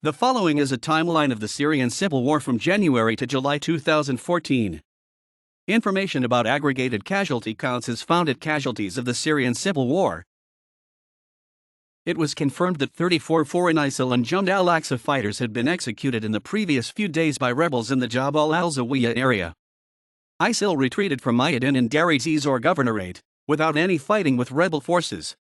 The following is a timeline of the Syrian Civil War from January to July 2014. Information about aggregated casualty counts is found at Casualties of the Syrian Civil War. It was confirmed that 34 foreign ISIL and Jund al-Aqsa fighters had been executed in the previous few days by rebels in the Jabal al-Zawiya area. ISIL retreated from Ma'adin in Deir ez-Zor Governorate, without any fighting with rebel forces.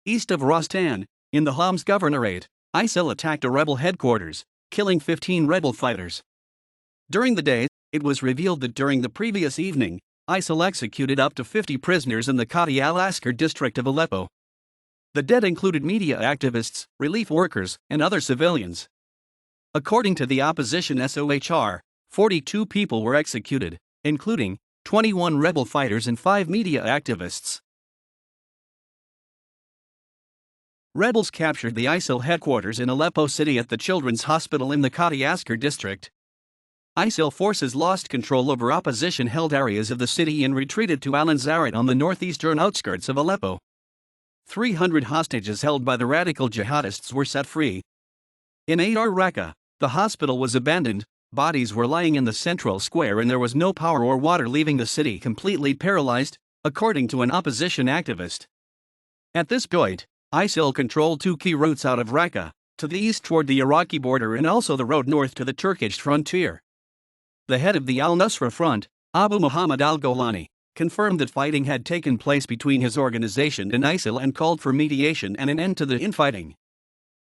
East of Rastan, in the Homs Governorate, ISIL attacked a rebel headquarters, killing 15 rebel fighters. During the day, it was revealed that during the previous evening, ISIL executed up to 50 prisoners in the Qadi al-Askar district of Aleppo. The dead included media activists, relief workers, and other civilians. According to the opposition SOHR, 42 people were executed, including 21 rebel fighters and 5 media activists. Rebels captured the ISIL headquarters in Aleppo City at the Children's Hospital in the Qadi Askar district. ISIL forces lost control over opposition-held areas of the city and retreated to Al-Anzarat on the northeastern outskirts of Aleppo. 300 hostages held by the radical jihadists were set free. In Raqqa, the hospital was abandoned, bodies were lying in the central square and there was no power or water, leaving the city completely paralyzed, according to an opposition activist. At this point, ISIL controlled 2 key routes out of Raqqa, to the east toward the Iraqi border and also the road north to the Turkish frontier. The head of the al-Nusra Front, Abu Muhammad al-Golani, confirmed that fighting had taken place between his organization and ISIL and called for mediation and an end to the infighting.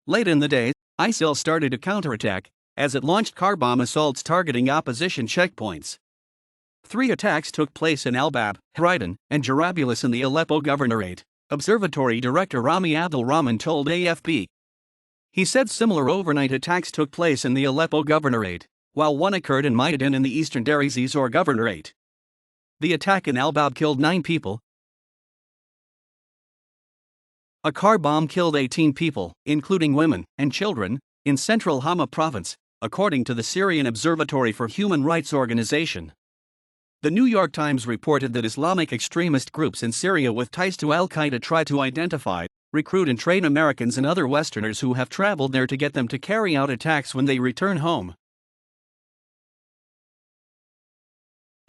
Late in the day, ISIL started a counterattack, as it launched car bomb assaults targeting opposition checkpoints. 3 attacks took place in Al-Bab, Haridan, and Jarablus in the Aleppo Governorate, Observatory Director Rami Abdul Rahman told AFP. He said similar overnight attacks took place in the Aleppo Governorate, while one occurred in Ma'adin in the eastern Deir ez-Zor Governorate. The attack in Al-Bab killed 9 people. A car bomb killed 18 people, including women and children, in central Hama province, according to the Syrian Observatory for Human Rights Organization. The New York Times reported that Islamic extremist groups in Syria with ties to al-Qaeda try to identify, recruit and train Americans and other Westerners who have traveled there to get them to carry out attacks when they return home.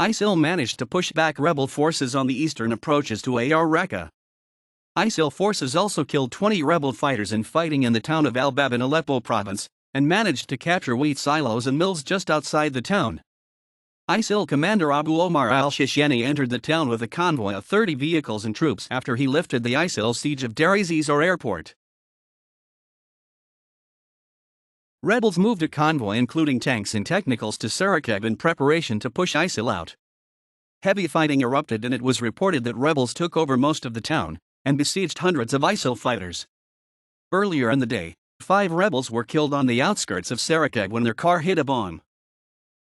ISIL managed to push back rebel forces on the eastern approaches to Raqqa. ISIL forces also killed 20 rebel fighters in fighting in the town of Al-Bab in Aleppo province, and managed to capture wheat silos and mills just outside the town. ISIL commander Abu Omar al-Shishani entered the town with a convoy of 30 vehicles and troops after he lifted the ISIL siege of Deir ez-Zor airport. Rebels moved a convoy including tanks and technicals to Sarakeb in preparation to push ISIL out. Heavy fighting erupted and it was reported that rebels took over most of the town and besieged hundreds of ISIL fighters. Earlier in the day, 5 rebels were killed on the outskirts of Sarakeb when their car hit a bomb.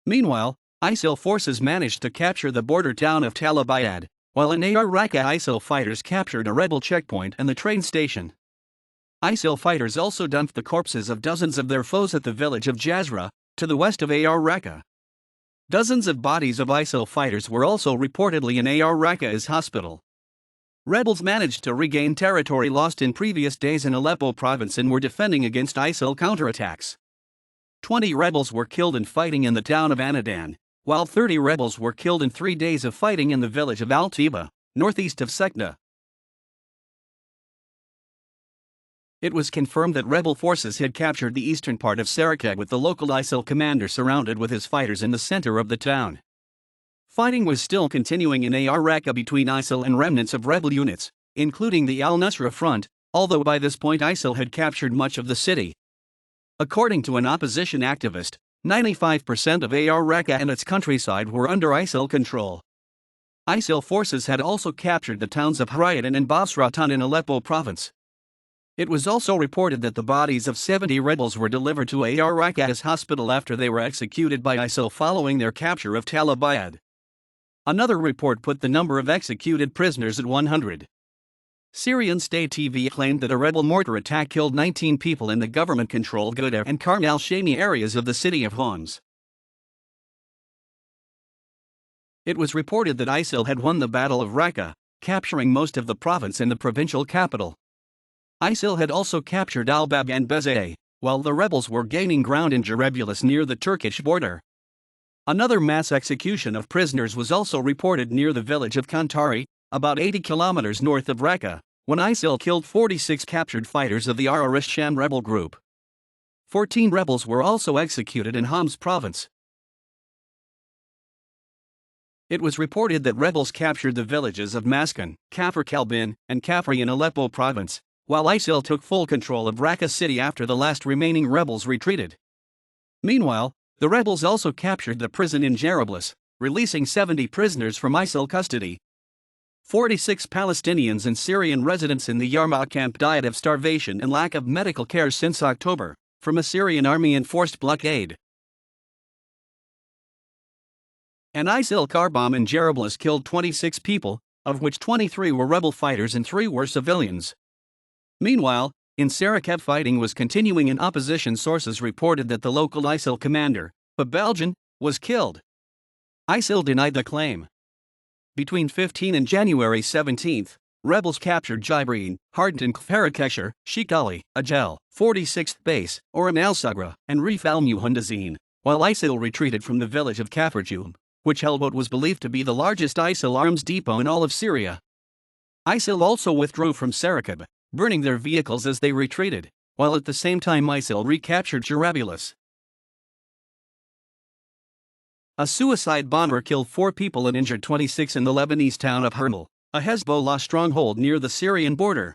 Meanwhile, ISIL forces managed to capture the border town of Talabayad, while in Raqqa ISIL fighters captured a rebel checkpoint and the train station. ISIL fighters also dumped the corpses of dozens of their foes at the village of Jazra, to the west of Raqqa. Dozens of bodies of ISIL fighters were also reportedly in Raqqa's hospital. Rebels managed to regain territory lost in previous days in Aleppo province and were defending against ISIL counterattacks. 20 rebels were killed in fighting in the town of Anadan, while 30 rebels were killed in 3 days of fighting in the village of Al-Tiba, northeast of Sekna. It was confirmed that rebel forces had captured the eastern part of Sarakeb with the local ISIL commander surrounded with his fighters in the center of the town. Fighting was still continuing in Raqqa between ISIL and remnants of rebel units, including the al-Nusra Front, although by this point ISIL had captured much of the city. According to an opposition activist, 95% of Raqqa and its countryside were under ISIL control. ISIL forces had also captured the towns of Haridan and Basratan in Aleppo province. It was also reported that the bodies of 70 rebels were delivered to Raqqa's hospital after they were executed by ISIL following their capture of Talabayad. Another report put the number of executed prisoners at 100. Syrian State TV claimed that a rebel mortar attack killed 19 people in the government-controlled Ghouta and Karm al-Shami areas of the city of Homs. It was reported that ISIL had won the Battle of Raqqa, capturing most of the province and the provincial capital. ISIL had also captured Al-Bab and Bezai, while the rebels were gaining ground in Jarablus near the Turkish border. Another mass execution of prisoners was also reported near the village of Kantari, about 80 kilometers north of Raqqa, when ISIL killed 46 captured fighters of the Ar-Sham rebel group. 14 rebels were also executed in Homs province. It was reported that rebels captured the villages of Maskan, Kafr Kalbin, and Kafri in Aleppo province, while ISIL took full control of Raqqa city after the last remaining rebels retreated. Meanwhile, the rebels also captured the prison in Jarablus, releasing 70 prisoners from ISIL custody. 46 Palestinians and Syrian residents in the Yarmouk camp died of starvation and lack of medical care since October, from a Syrian army-enforced blockade. An ISIL car bomb in Jarablus killed 26 people, of which 23 were rebel fighters and 3 were civilians. Meanwhile, in Sarakeb fighting was continuing and opposition sources reported that the local ISIL commander, Babaljan, was killed. ISIL denied the claim. Between 15 and January 17, rebels captured Jibrin, Hardin Kfarakesher, Sheikh Ali, Ajel, 46th Base, Oram al-Sugra, and Rif al-Muhandazin, while ISIL retreated from the village of Kafrjum, which held what was believed to be the largest ISIL arms depot in all of Syria. ISIL also withdrew from Sarakeb, burning their vehicles as they retreated, while at the same time ISIL recaptured Jarablus. A suicide bomber killed 4 people and injured 26 in the Lebanese town of Hermel, a Hezbollah stronghold near the Syrian border.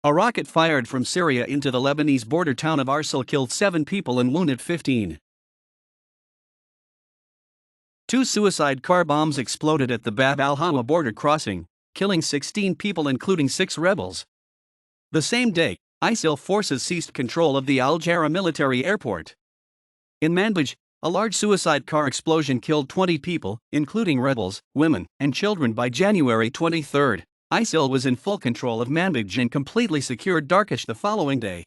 A rocket fired from Syria into the Lebanese border town of Arsil killed 7 people and wounded 15. 2 suicide car bombs exploded at the Bab al-Hawa border crossing, killing 16 people including 6 rebels. The same day, ISIL forces seized control of the Al-Jara military airport. In Manbij, a large suicide car explosion killed 20 people, including rebels, women, and children. By January 23, ISIL was in full control of Manbij and completely secured Darkish the following day.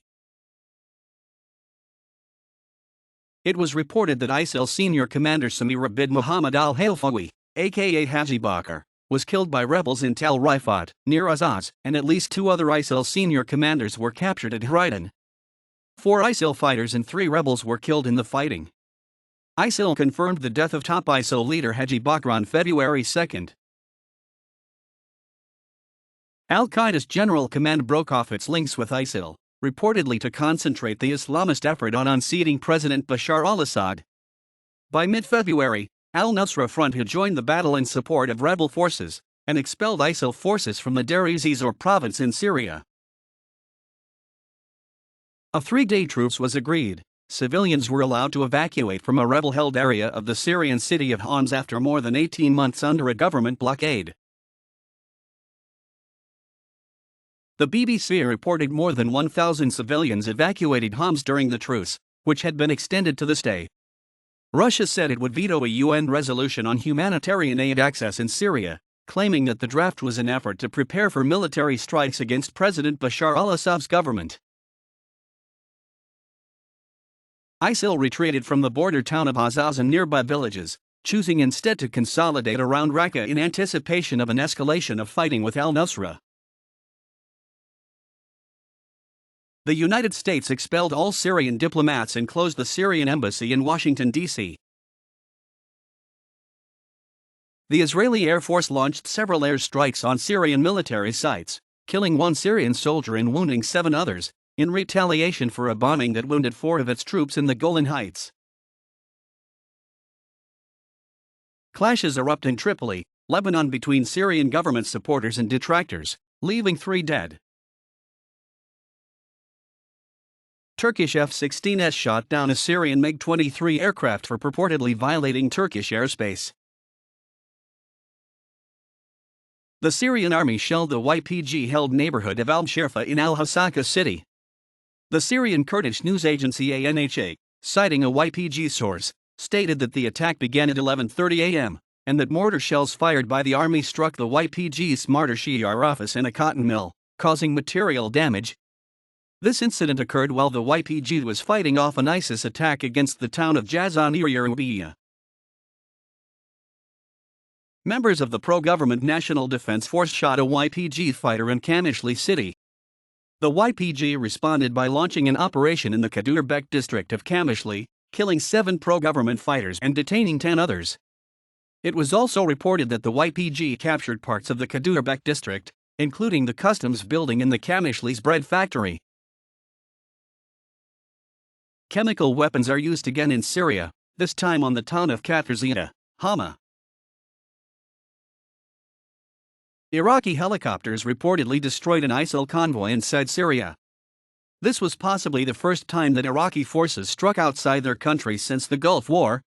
It was reported that ISIL senior commander Samir Abid Muhammad al-Halfawi, aka Haji Bakr, was killed by rebels in Tal Rifat, near Azaz, and at least 2 other ISIL senior commanders were captured at Haridan. 4 ISIL fighters and 3 rebels were killed in the fighting. ISIL confirmed the death of top ISIL leader Haji Bakr on February 2. Al-Qaeda's General Command broke off its links with ISIL, reportedly to concentrate the Islamist effort on unseating President Bashar al-Assad. By mid-February, al-Nusra Front had joined the battle in support of rebel forces, and expelled ISIL forces from the Deir ez-Zor province in Syria. A 3-day truce was agreed. Civilians were allowed to evacuate from a rebel-held area of the Syrian city of Homs after more than 18 months under a government blockade. The BBC reported more than 1,000 civilians evacuated Homs during the truce, which had been extended to this day. Russia said it would veto a UN resolution on humanitarian aid access in Syria, claiming that the draft was an effort to prepare for military strikes against President Bashar al-Assad's government. ISIL retreated from the border town of Azaz and nearby villages, choosing instead to consolidate around Raqqa in anticipation of an escalation of fighting with al-Nusra. The United States expelled all Syrian diplomats and closed the Syrian embassy in Washington, D.C. The Israeli Air Force launched several airstrikes on Syrian military sites, killing 1 Syrian soldier and wounding 7 others, in retaliation for a bombing that wounded 4 of its troops in the Golan Heights. Clashes erupt in Tripoli, Lebanon between Syrian government supporters and detractors, leaving 3 dead. Turkish F-16s shot down a Syrian MiG-23 aircraft for purportedly violating Turkish airspace. The Syrian army shelled the YPG-held neighborhood of Al-Sharfa in Al-Hasaka city. The Syrian Kurdish news agency ANHA, citing a YPG source, stated that the attack began at 11:30 a.m., and that mortar shells fired by the army struck the YPG's Smarter Shi'ar office in a cotton mill, causing material damage. This incident occurred while the YPG was fighting off an ISIS attack against the town of Jazan near Yarmouk. Members of the pro-government National Defense Force shot a YPG fighter in Kamishli city. The YPG responded by launching an operation in the Kadurbek district of Kamishli, killing 7 pro-government fighters and detaining 10 others. It was also reported that the YPG captured parts of the Kadurbek district, including the customs building and the Kamishli's bread factory. Chemical weapons are used again in Syria, this time on the town of Katarzina, Hama. Iraqi helicopters reportedly destroyed an ISIL convoy inside Syria. This was possibly the first time that Iraqi forces struck outside their country since the Gulf War.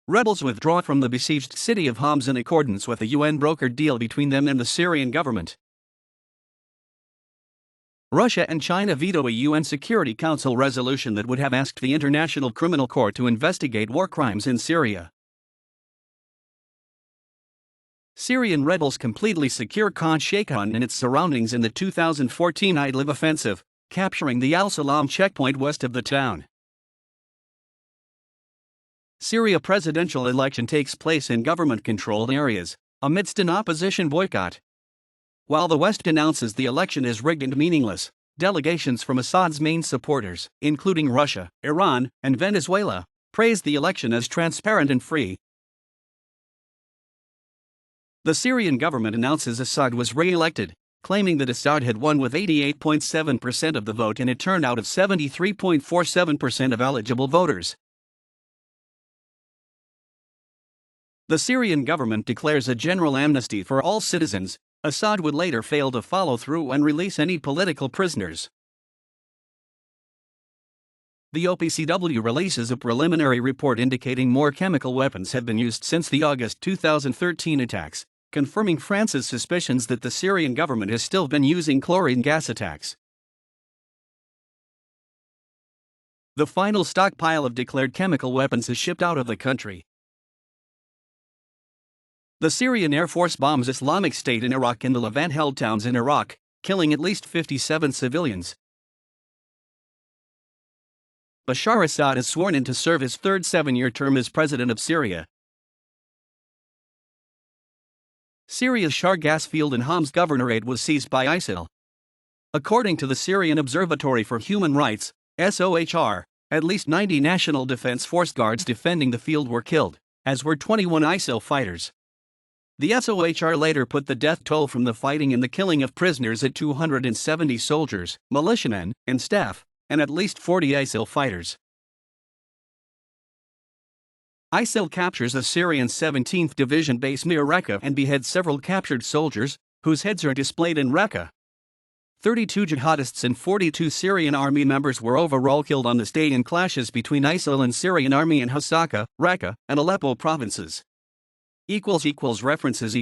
Rebels withdraw from the besieged city of Homs in accordance with a UN-brokered deal between them and the Syrian government. Russia and China veto a UN Security Council resolution that would have asked the International Criminal Court to investigate war crimes in Syria. Syrian rebels completely secure Khan Sheikhan and its surroundings in the 2014 Idlib offensive, capturing the Al-Salam checkpoint west of the town. Syria presidential election takes place in government-controlled areas, amidst an opposition boycott. While the West announces the election is rigged and meaningless, delegations from Assad's main supporters, including Russia, Iran, and Venezuela, praised the election as transparent and free. The Syrian government announces Assad was re-elected, claiming that Assad had won with 88.7% of the vote and a turnout of 73.47% of eligible voters. The Syrian government declares a general amnesty for all citizens. Assad would later fail to follow through and release any political prisoners. The OPCW releases a preliminary report indicating more chemical weapons have been used since the August 2013 attacks, confirming France's suspicions that the Syrian government has still been using chlorine gas attacks. The final stockpile of declared chemical weapons is shipped out of the country. The Syrian Air Force bombs Islamic State in Iraq and the Levant-held towns in Iraq, killing at least 57 civilians. Bashar Assad is sworn in to serve his third 7-year term as president of Syria. Syria's Shar gas field in Homs governorate was seized by ISIL. According to the Syrian Observatory for Human Rights, SOHR, at least 90 National Defense Force guards defending the field were killed, as were 21 ISIL fighters. The SOHR later put the death toll from the fighting and the killing of prisoners at 270 soldiers, militiamen, and staff, and at least 40 ISIL fighters. ISIL captures a Syrian 17th Division base near Raqqa and beheads several captured soldiers, whose heads are displayed in Raqqa. 32 jihadists and 42 Syrian army members were overall killed on this day in clashes between ISIL and Syrian army in Hasaka, Raqqa, and Aleppo provinces. References